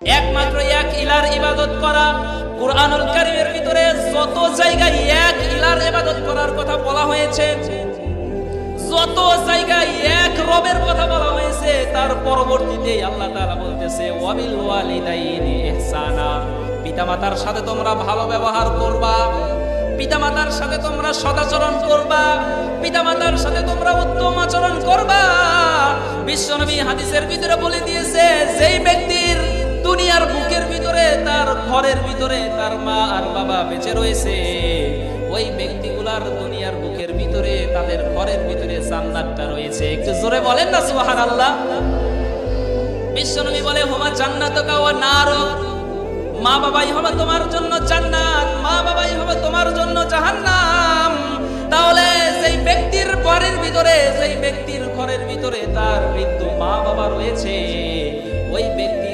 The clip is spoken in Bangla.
একমাত্র এক ইলার ইবাদত করা। কুরআনুল কারীমের ভিতরে যত জায়গায় এক ইলার ইবাদত করার কথা বলা হয়েছে, যত জায়গায় এক রবের কথা বলা হয়েছে, তার পরবর্তীতে আল্লাহ তাআলা বলতেছে ওয়াবিল ওয়ালিদাইনি ইহসানা, পিতামাতার সাথে তোমরা ভালো ব্যবহার করবা, পিতামাতার সাথে তোমরা সদাচরণ করবা, পিতামাতার সাথে তোমরা উত্তম আচরণ করবা। বিশ্বনবী হাদিসের ভিতরে বলে দিয়েছে, যেই ব্যক্তির দুনিয়ার বুকের ভিতরে, তার ঘরের ভিতরে তার মা আর বাবা বেঁচে রয়েছে, ওই ব্যক্তিগুলার দুনিয়ার বুকের ভিতরে, তাদের ঘরের ভিতরে জান্নাতটা রয়েছে। একটু জোরে বলেন না সুবহানাল্লাহ। বিশ্বনবী বলে হুমা জান্নাতুকা ওয়া নারুক, মা বাবাই হবে তোমার জন্য জান্নাত, মা বাবাই হবে তোমার জন্য জাহান্নাম। তাহলে যেই ব্যক্তির ঘরের ভিতরে, যেই ব্যক্তির ঘরের ভিতরে তার মৃত্যু মা বাবা রয়েছে, ওই ব্যক্তি